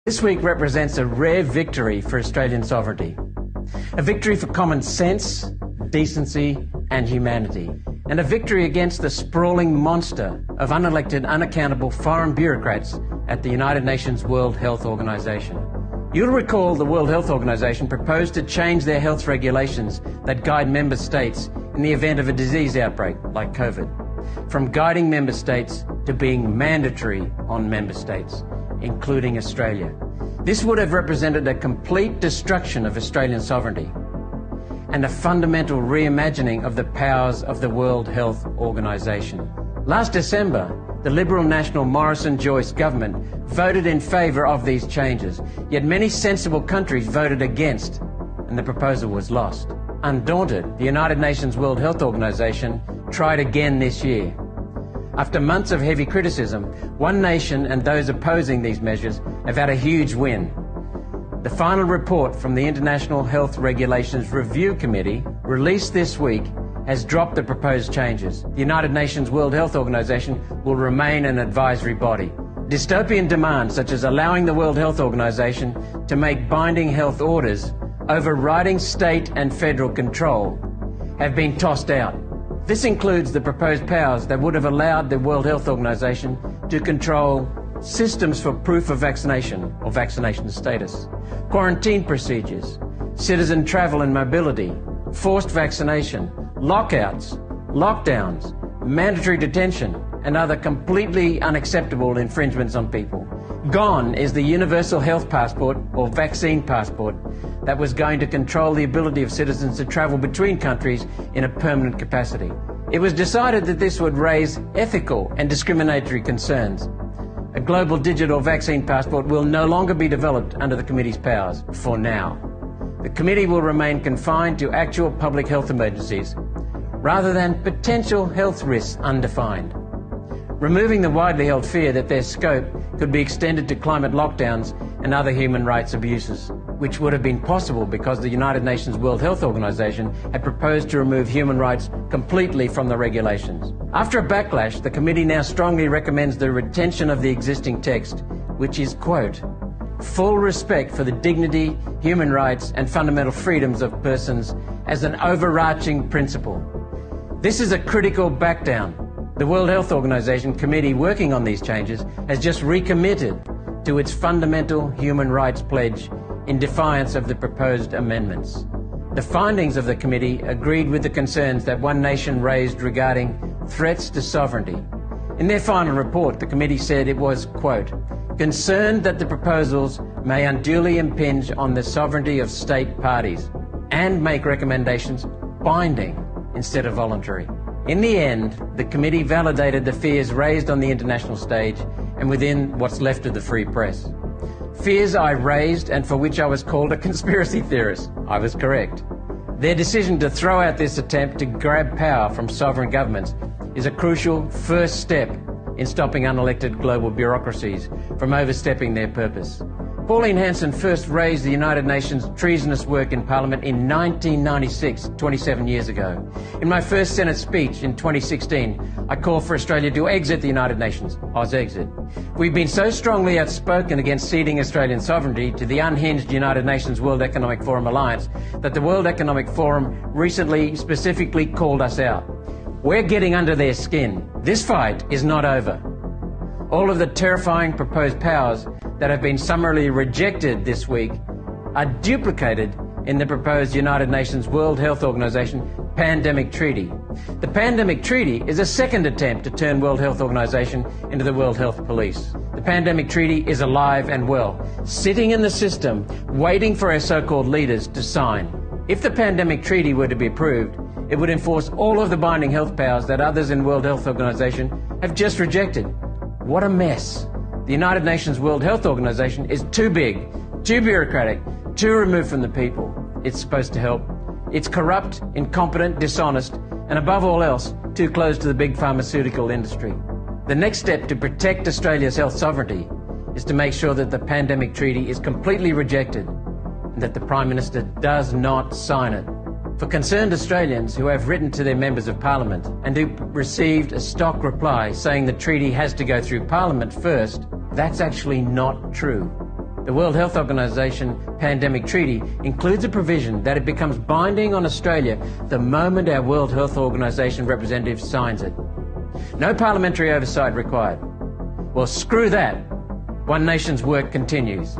This week represents a rare victory for Australian sovereignty. A victory for common sense, decency and humanity. And a victory against the sprawling monster of unelected, unaccountable foreign bureaucrats at the United Nations World Health Organization. You'll recall the World Health Organization proposed to change their health regulations that guide member states in the event of a disease outbreak like COVID. From guiding member states to being mandatory on member states, including Australia. This would have represented a complete destruction of Australian sovereignty and a fundamental reimagining of the powers of the World Health Organization. Last December, the Liberal National Morrison-Joyce government voted in favour of these changes, yet many sensible countries voted against, and the proposal was lost. Undaunted, the United Nations World Health Organization tried again this year. After months of heavy criticism, one nation and those opposing these measures have had a huge win. The final report from the International Health Regulations Review Committee, released this week, has dropped the proposed changes. The United Nations World Health Organization will remain an advisory body. Dystopian demands such as allowing the World Health Organization to make binding health orders overriding state and federal control have been tossed out. This includes the proposed powers that would have allowed the World Health Organization to control systems for proof of vaccination or vaccination status, quarantine procedures, citizen travel and mobility, forced vaccination, lockouts, lockdowns, mandatory detention, and other completely unacceptable infringements on people. Gone is the universal health passport or vaccine passport that was going to control the ability of citizens to travel between countries in a permanent capacity. It was decided that this would raise ethical and discriminatory concerns. A global digital vaccine passport will no longer be developed under the committee's powers, for now. The committee will remain confined to actual public health emergencies, rather than potential health risks undefined. Removing the widely held fear that their scope could be extended to climate lockdowns and other human rights abuses, which would have been possible because the United Nations World Health Organization had proposed to remove human rights completely from the regulations. After a backlash, the committee now strongly recommends the retention of the existing text, which is, quote, full respect for the dignity, human rights and fundamental freedoms of persons as an overarching principle. This is a critical backdown. The World Health Organization committee working on these changes has just recommitted to its fundamental human rights pledge in defiance of the proposed amendments. The findings of the committee agreed with the concerns that One Nation raised regarding threats to sovereignty. In their final report, the committee said it was, quote, concerned that the proposals may unduly impinge on the sovereignty of state parties and make recommendations binding instead of voluntary. In the end, the committee validated the fears raised on the international stage and within what's left of the free press. Fears I raised and for which I was called a conspiracy theorist. I was correct. Their decision to throw out this attempt to grab power from sovereign governments is a crucial first step in stopping unelected global bureaucracies from overstepping their purpose. Pauline Hanson first raised the United Nations treasonous work in Parliament in 1996, 27 years ago. In my first Senate speech in 2016, I called for Australia to exit the United Nations, Aus-exit. We've been so strongly outspoken against ceding Australian sovereignty to the unhinged United Nations World Economic Forum alliance that the World Economic Forum recently specifically called us out. We're getting under their skin. This fight is not over. All of the terrifying proposed powers that have been summarily rejected this week are duplicated in the proposed United Nations World Health Organization Pandemic Treaty. The Pandemic Treaty is a second attempt to turn World Health Organization into the World Health Police. The Pandemic Treaty is alive and well, sitting in the system, waiting for our so-called leaders to sign. If the Pandemic Treaty were to be approved, it would enforce all of the binding health powers that others in World Health Organization have just rejected. What a mess. The United Nations World Health Organization is too big, too bureaucratic, too removed from the people it's supposed to help. It's corrupt, incompetent, dishonest, and above all else, too close to the big pharmaceutical industry. The next step to protect Australia's health sovereignty is to make sure that the Pandemic Treaty is completely rejected and that the Prime Minister does not sign it. For concerned Australians who have written to their members of Parliament and who received a stock reply saying the treaty has to go through Parliament first, that's actually not true. The World Health Organization Pandemic Treaty includes a provision that it becomes binding on Australia the moment our World Health Organization representative signs it. No parliamentary oversight required. Well, screw that. One Nation's work continues.